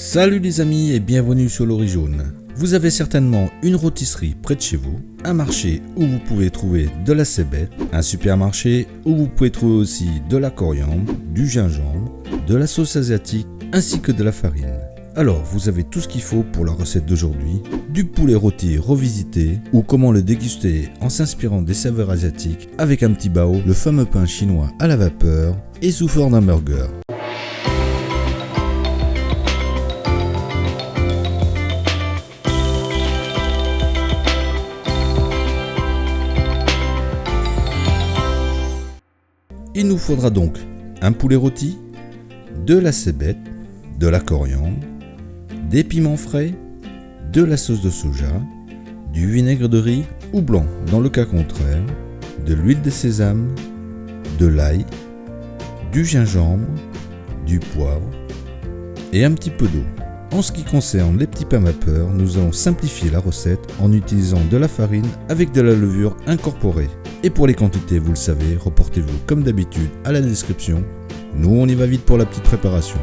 Salut les amis et bienvenue sur l'Ori Jaune. Vous avez certainement une rôtisserie près de chez vous, un marché où vous pouvez trouver de la cébette, un supermarché où vous pouvez trouver aussi de la coriandre, du gingembre, de la sauce asiatique ainsi que de la farine. Alors vous avez tout ce qu'il faut pour la recette d'aujourd'hui, du poulet rôti revisité ou comment le déguster en s'inspirant des saveurs asiatiques avec un petit bao, le fameux pain chinois à la vapeur et sous forme d'un burger. Il nous faudra donc un poulet rôti, de la cébette, de la coriandre, des piments frais, de la sauce de soja, du vinaigre de riz ou blanc dans le cas contraire, de l'huile de sésame, de l'ail, du gingembre, du poivre et un petit peu d'eau. En ce qui concerne les petits pains vapeur, nous allons simplifier la recette en utilisant de la farine avec de la levure incorporée. Et pour les quantités, vous le savez, reportez-vous comme d'habitude à la description. Nous, on y va vite pour la petite préparation.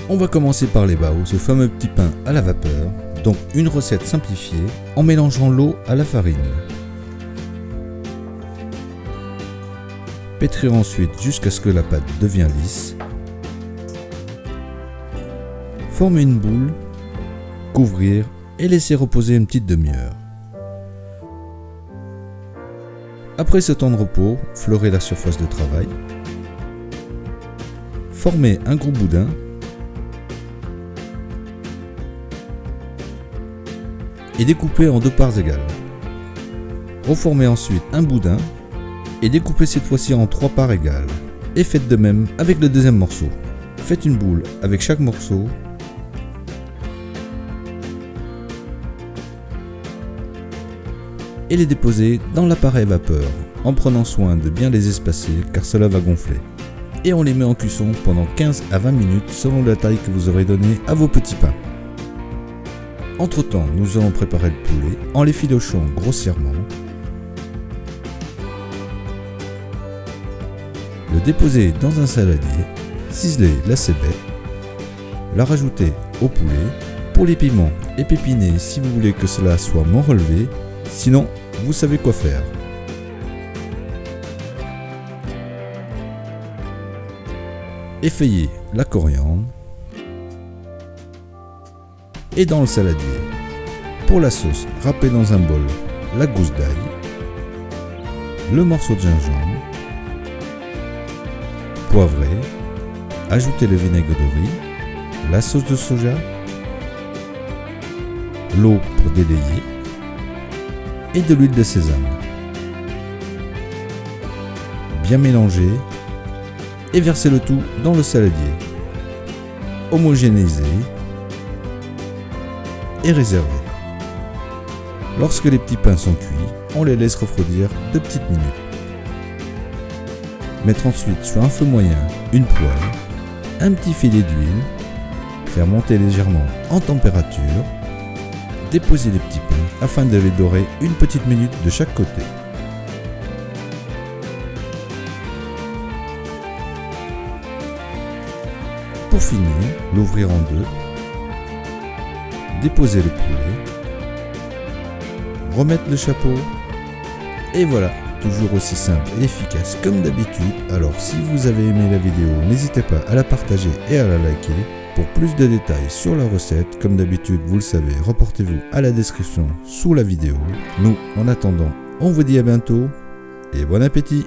On va commencer par les bao, ce fameux petit pain à la vapeur, donc une recette simplifiée en mélangeant l'eau à la farine. Pétrir ensuite jusqu'à ce que la pâte devienne lisse. Former une boule, couvrir et laisser reposer une petite demi-heure. Après ce temps de repos, fleurer la surface de travail. Former un gros boudin. Et découper en 2 parts égales. Reformer ensuite un boudin et découper cette fois-ci en 3 parts égales. Et faites de même avec le deuxième morceau. Faites une boule avec chaque morceau. Et les déposer dans l'appareil vapeur en prenant soin de bien les espacer car cela va gonfler. Et on les met en cuisson pendant 15 à 20 minutes selon la taille que vous aurez donnée à vos petits pains. Entre temps, nous allons préparer le poulet en l'effilochant grossièrement, le déposer dans un saladier, ciseler la cébette, la rajouter au poulet. Pour les piments, épépiner si vous voulez que cela soit moins relevé. Sinon, vous savez quoi faire. Effeuiller la coriandre. Et dans le saladier. Pour la sauce, râpez dans un bol la gousse d'ail, le morceau de gingembre, poivrer, ajoutez le vinaigre de riz, la sauce de soja, l'eau pour délayer, et de l'huile de sésame. Bien mélanger et verser le tout dans le saladier. Homogénéiser et réserver. Lorsque les petits pains sont cuits, on les laisse refroidir 2 petites minutes. Mettre ensuite sur un feu moyen une poêle, un petit filet d'huile, faire monter légèrement en température, déposer les petits pains afin de les dorer une petite minute de chaque côté. Pour finir, l'ouvrir en 2, déposer le poulet, remettre le chapeau et voilà, toujours aussi simple et efficace comme d'habitude. Alors si vous avez aimé la vidéo, n'hésitez pas à la partager et à la liker. Pour plus de détails sur la recette, comme d'habitude, vous le savez, reportez-vous à la description sous la vidéo. Nous, en attendant, on vous dit à bientôt et bon appétit!